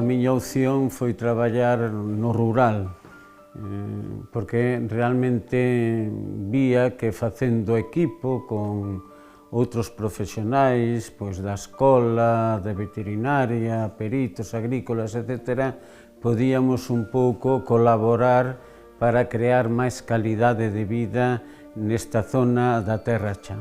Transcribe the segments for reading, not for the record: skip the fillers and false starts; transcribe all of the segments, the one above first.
miña opción foi traballar no rural, porque realmente vía que facendo equipo con outros profesionais da escola, de veterinaria, peritos, agrícolas, etc., podíamos un pouco colaborar para crear máis calidade de vida nesta zona da Terra Cha.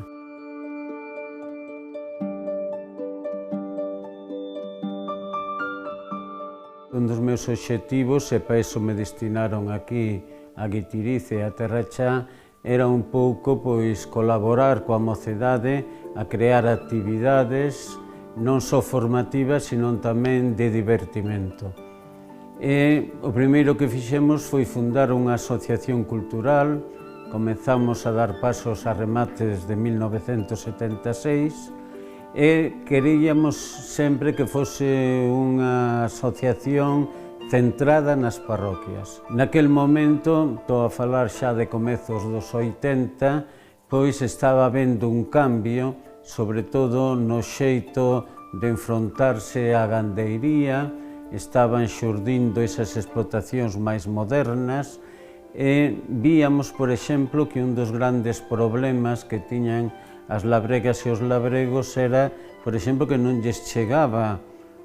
Un dos meus obxectivos, e para iso me destinaron aquí a Guitiriz e a Terra Cha, era un pouco colaborar coa mocedade a crear actividades non só formativas, sino tamén de divertimento. E o primeiro que fixemos foi fundar unha asociación cultural. Comezamos a dar pasos a remates de 1976 e queríamos sempre que fose unha asociación centrada nas parroquias. Naquel momento, estou a falar xa de comezos dos 80, estaba habendo un cambio, sobre todo no xeito de enfrontarse á gandeiría, estaban xurdindo esas explotacións máis modernas e víamos, por exemplo, que un dos grandes problemas que tiñan as labregas e os labregos era, por exemplo, que non lles chegaba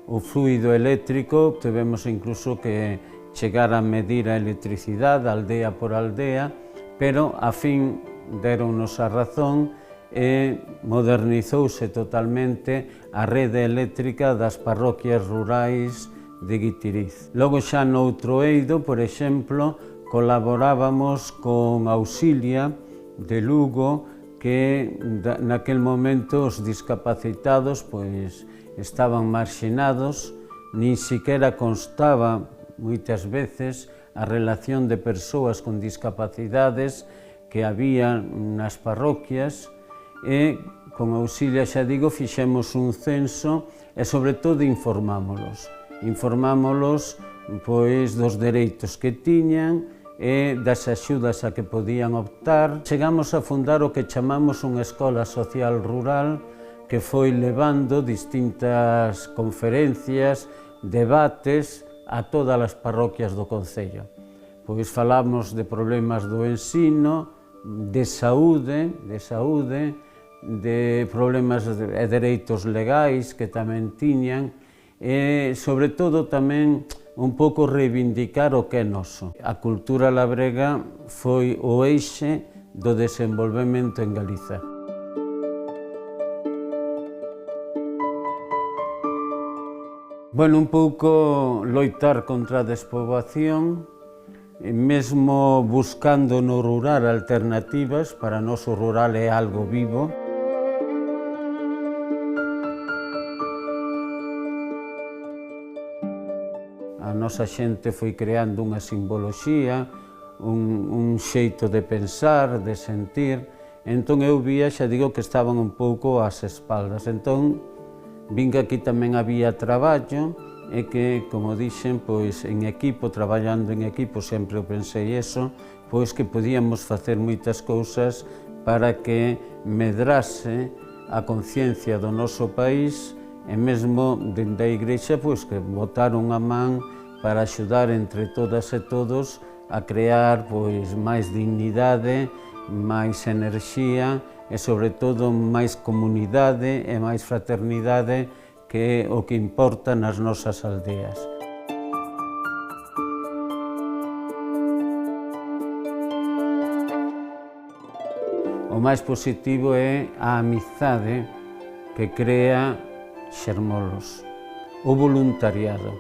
o fluido eléctrico. Tivemos incluso que chegar a medir a electricidade aldea por aldea, pero a fin deronnos a razón e modernizouse totalmente a rede eléctrica das parroquias rurais de Guitiriz. Logo xa noutro eido, por exemplo, colaborábamos con Auxilia de Lugo, que naquel momento os discapacitados estaban marxinados, nin siquiera constaba moitas veces a relación de persoas con discapacidades que había nas parroquias, e con Auxilia, xa digo, fixemos un censo e sobre todo informámolos dos dereitos que tiñan e das axudas a que podían optar. Chegamos a fundar o que chamamos unha escola social rural, que foi levando distintas conferencias, debates a todas as parroquias do concello. Falamos de problemas do ensino, de saúde, de problemas e dereitos legais que tamén tiñan, e sobre todo tamén un pouco reivindicar o que é noso. A cultura labrega foi o eixe do desenvolvemento en Galiza. Un pouco loitar contra a despoboación, mesmo buscando no rural alternativas. Para nós o rural é algo vivo. A nosa xente foi creando unha simboloxía, un xeito de pensar, de sentir. Entón eu vía, xa digo, que estaban un pouco ás espaldas. Entón vin que aquí tamén había traballo e que, como dixen, en equipo, traballando en equipo, sempre eu pensei eso, que podíamos facer moitas cousas para que medrase a conciencia do noso país, e mesmo dende a Igrexa que botaron a man para axudar entre todas e todos a crear máis dignidade, máis enerxía e, sobre todo, máis comunidade e máis fraternidade, que é o que importa nas nosas aldeas. O máis positivo é a amizade que crea Xermolos, o voluntariado.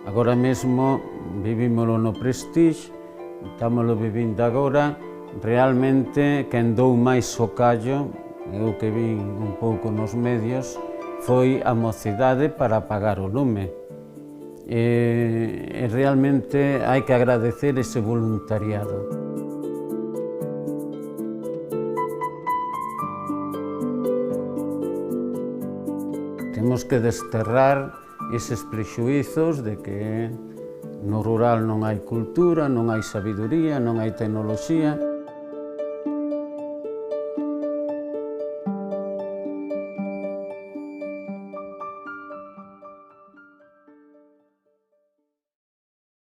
Agora mesmo vivímolo no Prestige, estámoslo vivindo agora. Realmente, quen dou máis o callo, eu que vin un pouco nos medios, foi a mocidade para apagar o lume. E realmente hai que agradecer ese voluntariado. Temos que desterrar eses prexuízos de que no rural non hai cultura, non hai sabiduría, non hai tecnoloxía.